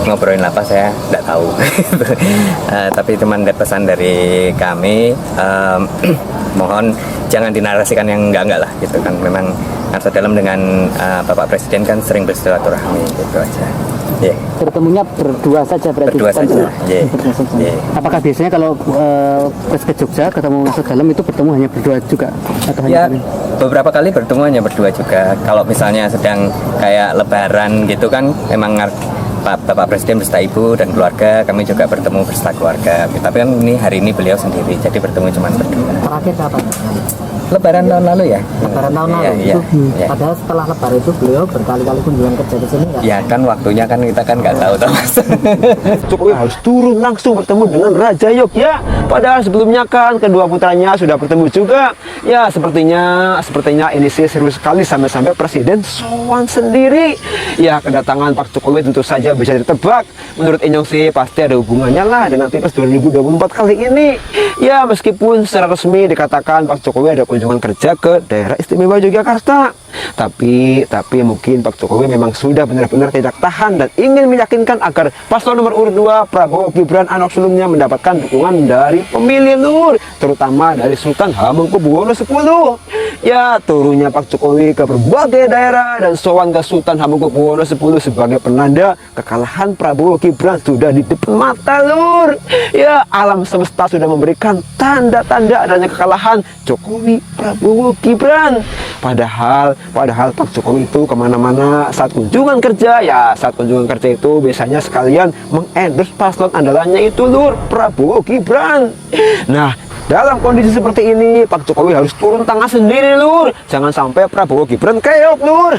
ngobrolin apa saya nggak tahu. Tapi cuma ada pesan dari kami, mohon jangan dinarasikan yang enggak lah gitu kan. Memang Arsa Dalem dengan Bapak Presiden kan sering bersilaturahmi gitu aja. Yeah. Bertemunya berdua saja berarti? Berdua saja. Yeah. Yeah. Apakah biasanya kalau Pres ke Jogja ketemu Arsa Dalem itu bertemu hanya berdua juga? Atau hanya beberapa kali bertemu hanya berdua juga. Kalau misalnya sedang kayak lebaran gitu kan, memang Bapak Presiden beserta Ibu dan keluarga, kami juga bertemu beserta keluarga. Tapi kan hari ini beliau sendiri, jadi bertemu cuma berdua. Terakhir kapan? Lebaran tahun lalu ya. Lebaran tahun lalu. Iya. Padahal setelah Lebaran itu beliau berkali-kali kunjungan kerja di sini nggak? Ya kan waktunya kan kita kan nggak tahu Mas. Jokowi harus turun langsung bertemu dengan Raja Yogya. Padahal sebelumnya kan kedua putranya sudah bertemu juga. Ya sepertinya ini sih serius sekali sampai Presiden sowan sendiri. Ya kedatangan Pak Jokowi tentu saja bisa ditebak. Menurut Inyong sih pasti ada hubungannya lah dengan Pilpres 2024 kali ini. Ya meskipun secara resmi dikatakan Pak Jokowi ada kunjungan kerja ke daerah istimewa Yogyakarta, tapi mungkin Pak Jokowi memang sudah benar-benar tidak tahan dan ingin meyakinkan agar paslon nomor urut 2 Prabowo Gibran anak sulungnya mendapatkan dukungan dari pemilih Lur, terutama dari Sultan Hamengkubuwono X. Ya turunnya Pak Jokowi ke berbagai daerah dan sowan ke Sultan Hamengkubuwono X sebagai penanda kekalahan Prabowo Gibran sudah di depan mata Lur. Ya alam semesta sudah memberikan tanda-tanda adanya kekalahan Jokowi Prabowo Gibran. Padahal Pak Jokowi itu kemana-mana saat kunjungan kerja, saat kunjungan kerja itu biasanya sekalian mengendorse paslon andalannya itu Lur, Prabowo Gibran. Nah dalam kondisi seperti ini Pak Jokowi harus turun tangan sendiri Lur, jangan sampai Prabowo Gibran keok Lur.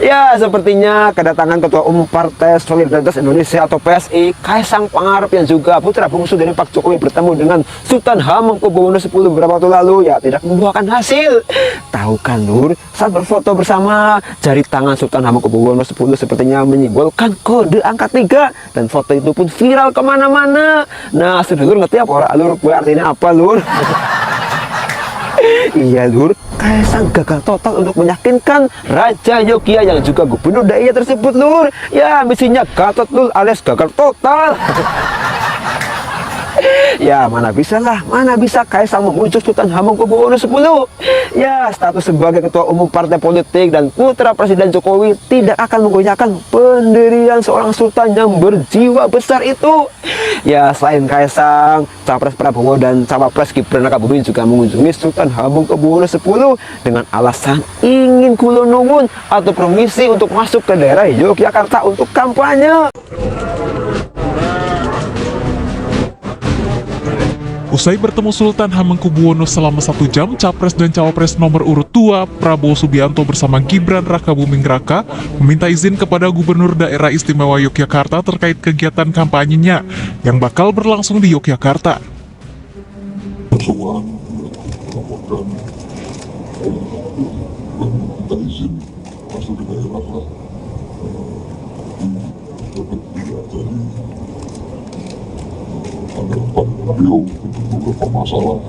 Ya sepertinya kedatangan Ketua Umum Partai Solidaritas Indonesia atau PSI Kaisang Pangarep yang juga putra bungsu dari Pak Jokowi bertemu dengan Sultan Hamengkubuwono X beberapa waktu lalu ya tidak membuahkan hasil. Tahu kan Lur, saat berfoto bersama jari tangan Sultan Hamengkubuwono X sepertinya menyimbolkan kode angka 3 dan foto itu pun viral kemana-mana. Nah sedulur ngerti apa Lur, gue artinya apa Lur? Iya Lur, Kaisang gagal total untuk meyakinkan Raja Yogya yang juga gubernur daerah tersebut Lur. Ya misinya Gatot Lur alias gagal total. Ya mana bisa Kaisang memujuk Sultan Hamengkubuwono X. Ya status sebagai ketua umum partai politik dan putra Presiden Jokowi tidak akan menggoyahkan pendirian seorang sultan yang berjiwa besar itu. Ya selain Kaisang, Capres Prabowo dan Cawapres Gibran Rakabuming juga mengunjungi Sultan Hamengkubuwono X dengan alasan ingin kula nuwun atau permisi untuk masuk ke daerah Yogyakarta untuk kampanye. Usai bertemu Sultan Hamengkubuwono selama 1 jam, Capres dan Cawapres nomor urut 2 Prabowo Subianto bersama Gibran Rakabuming Raka meminta izin kepada Gubernur Daerah Istimewa Yogyakarta terkait kegiatan kampanyenya yang bakal berlangsung di Yogyakarta. Beberapa masalah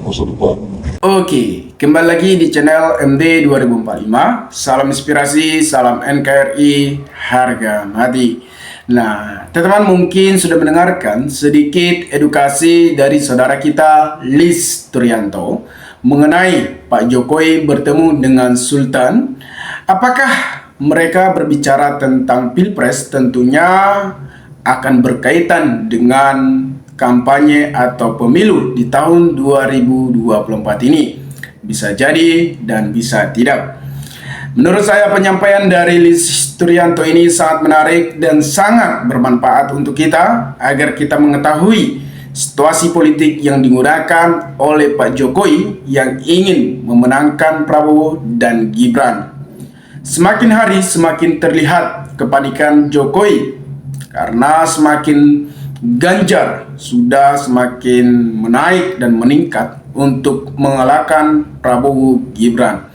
masa depan. Oke, kembali lagi di channel MD 2045. Salam inspirasi, salam NKRI, harga mati. Nah, teman-teman mungkin sudah mendengarkan sedikit edukasi dari saudara kita Lis Turianto mengenai Pak Jokowi bertemu dengan Sultan. Apakah mereka berbicara tentang Pilpres? Tentunya akan berkaitan dengan kampanye atau pemilu di tahun 2024 ini. Bisa jadi dan bisa tidak. Menurut saya penyampaian dari Lis Turianto ini sangat menarik dan sangat bermanfaat untuk kita agar kita mengetahui situasi politik yang digunakan oleh Pak Jokowi yang ingin memenangkan Prabowo dan Gibran. Semakin hari semakin terlihat kepanikan Jokowi karena semakin Ganjar sudah semakin menaik dan meningkat untuk mengalahkan Prabowo Gibran.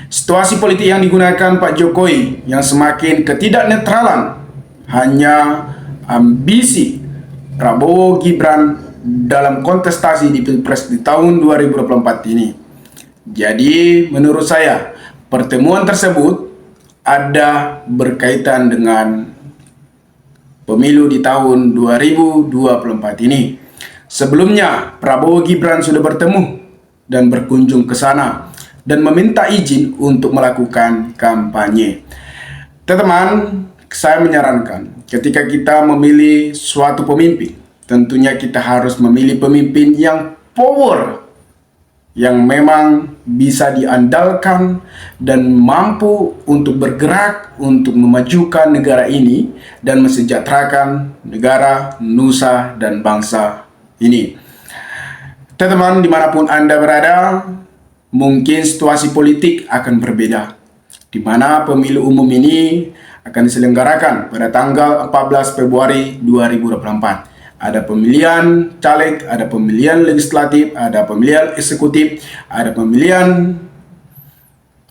Situasi politik yang digunakan Pak Jokowi yang semakin ketidaknetralan hanya ambisi Prabowo Gibran dalam kontestasi di Pilpres di tahun 2024 ini. Jadi menurut saya pertemuan tersebut ada berkaitan dengan pemilu di tahun 2024 ini. Sebelumnya, Prabowo Gibran sudah bertemu dan berkunjung ke sana dan meminta izin untuk melakukan kampanye. Teman-teman, saya menyarankan ketika kita memilih suatu pemimpin, tentunya kita harus memilih pemimpin yang power, yang memang bisa diandalkan dan mampu untuk bergerak untuk memajukan negara ini dan mensejahterakan negara, nusa, dan bangsa ini. Teman-teman, dimanapun Anda berada, mungkin situasi politik akan berbeda, di mana pemilu umum ini akan diselenggarakan pada tanggal 14 Februari 2024. Ada pemilihan caleg, ada pemilihan legislatif, ada pemilihan eksekutif, ada pemilihan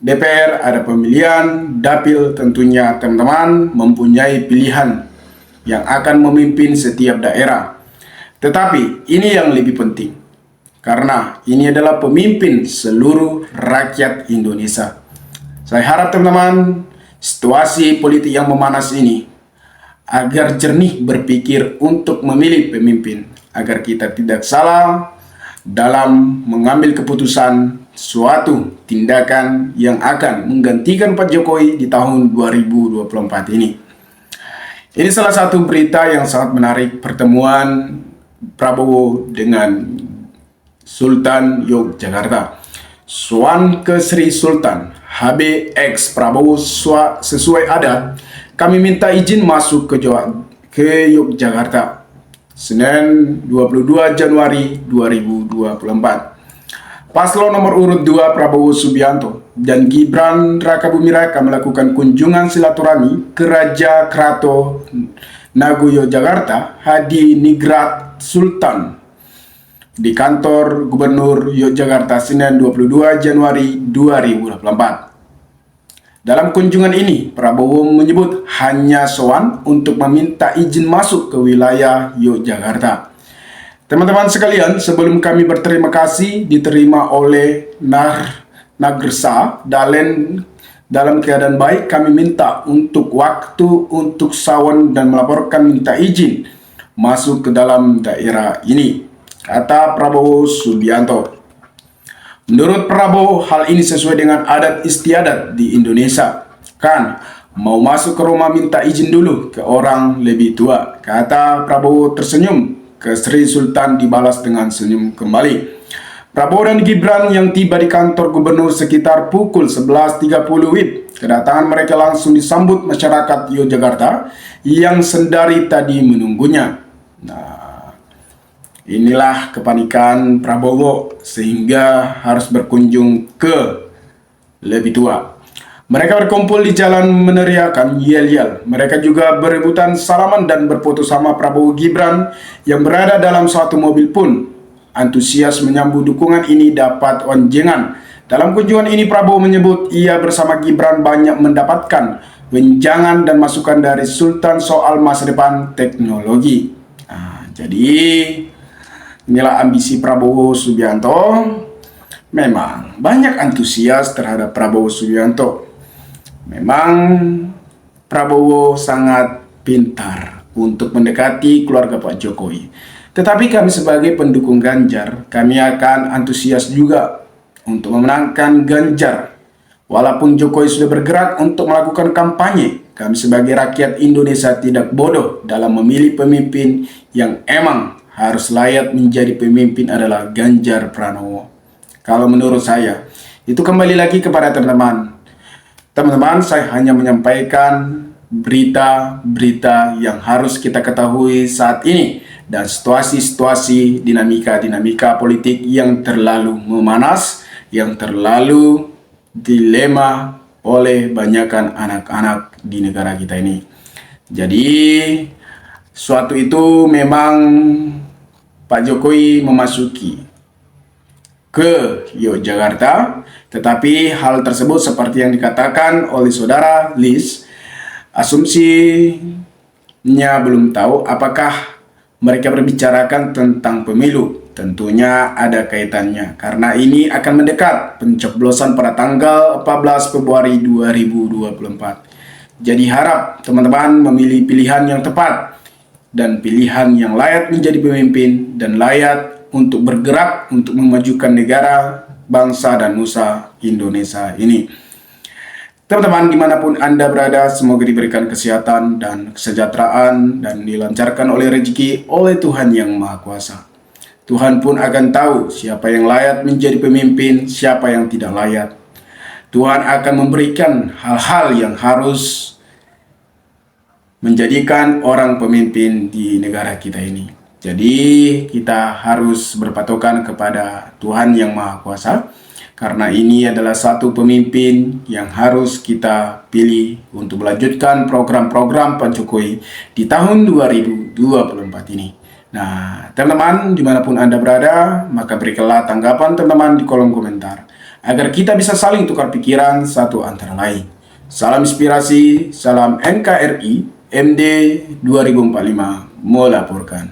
DPR, ada pemilihan dapil. Tentunya teman-teman mempunyai pilihan yang akan memimpin setiap daerah. Tetapi ini yang lebih penting, karena ini adalah pemimpin seluruh rakyat Indonesia. Saya harap teman-teman, situasi politik yang memanas ini agar jernih berpikir untuk memilih pemimpin, agar kita tidak salah dalam mengambil keputusan suatu tindakan yang akan menggantikan Pak Jokowi di tahun 2024 ini. Ini salah satu berita yang sangat menarik, pertemuan Prabowo dengan Sultan Yogyakarta. Soan ke Sri Sultan HBX Prabowo sesuai adat, kami minta izin masuk ke Yogyakarta Senin 22 Januari 2024. Paslon nomor urut 2 Prabowo Subianto dan Gibran Rakabuming Raka melakukan kunjungan silaturahmi ke Raja Krato Nago Yogyakarta Hadi Nigrat Sultan di kantor Gubernur Yogyakarta Senin 22 Januari 2024. Dalam kunjungan ini, Prabowo menyebut hanya sowan untuk meminta izin masuk ke wilayah Yogyakarta. Teman-teman sekalian, sebelum kami berterima kasih diterima oleh Nagresa dalam keadaan baik, kami minta untuk waktu untuk sawan dan melaporkan minta izin masuk ke dalam daerah ini, kata Prabowo Subianto. Menurut Prabowo, hal ini sesuai dengan adat istiadat di Indonesia. Kan, mau masuk ke rumah minta izin dulu ke orang lebih tua, kata Prabowo tersenyum. Ke Sri Sultan dibalas dengan senyum kembali. Prabowo dan Gibran yang tiba di kantor gubernur sekitar pukul 11.30 WIB. Kedatangan mereka langsung disambut masyarakat Yogyakarta yang sendari tadi menunggunya. Nah, inilah kepanikan Prabowo sehingga harus berkunjung ke lebih tua. Mereka berkumpul di jalan meneriakan yel-yel. Mereka juga berebutan salaman dan berfoto sama Prabowo Gibran yang berada dalam satu mobil pun. Antusias menyambut dukungan ini dapat onjengan. Dalam kunjungan ini Prabowo menyebut ia bersama Gibran banyak mendapatkan wejangan dan masukan dari Sultan soal masa depan teknologi. Nah, jadi inilah ambisi Prabowo Subianto. Memang banyak antusias terhadap Prabowo Subianto. Memang Prabowo sangat pintar untuk mendekati keluarga Pak Jokowi. Tetapi kami sebagai pendukung Ganjar, kami akan antusias juga untuk memenangkan Ganjar. Walaupun Jokowi sudah bergerak untuk melakukan kampanye, kami sebagai rakyat Indonesia tidak bodoh dalam memilih pemimpin yang emang harus layak menjadi pemimpin adalah Ganjar Pranowo. Kalau menurut saya, itu kembali lagi kepada teman-teman. Teman-teman, saya hanya menyampaikan berita-berita yang harus kita ketahui saat ini dan situasi-situasi dinamika politik yang terlalu memanas, yang terlalu dilema oleh banyakkan anak-anak di negara kita ini. Jadi, suatu itu memang Pak Jokowi memasuki ke Yogyakarta, tetapi hal tersebut seperti yang dikatakan oleh saudara Liz, asumsinya belum tahu apakah mereka berbicarakan tentang pemilu Tentunya ada kaitannya karena ini akan mendekat pencoblosan pada tanggal 14 Februari 2024. Jadi harap teman-teman memilih pilihan yang tepat dan pilihan yang layak menjadi pemimpin dan layak untuk bergerak untuk memajukan negara, bangsa dan nusa Indonesia ini. Teman-teman dimanapun Anda berada, semoga diberikan kesehatan dan kesejahteraan dan dilancarkan oleh rezeki oleh Tuhan Yang Maha Kuasa. Tuhan pun akan tahu siapa yang layak menjadi pemimpin, siapa yang tidak layak. Tuhan akan memberikan hal-hal yang harus menjadikan orang pemimpin di negara kita ini. Jadi kita harus berpatokan kepada Tuhan Yang Maha Kuasa, karena ini adalah satu pemimpin yang harus kita pilih untuk melanjutkan program-program Pak Jokowi di tahun 2024 ini. Nah, teman-teman, dimanapun Anda berada, maka berikanlah tanggapan teman-teman di kolom komentar, agar kita bisa saling tukar pikiran satu antara lain. Salam inspirasi, salam NKRI, MD 2045 melaporkan.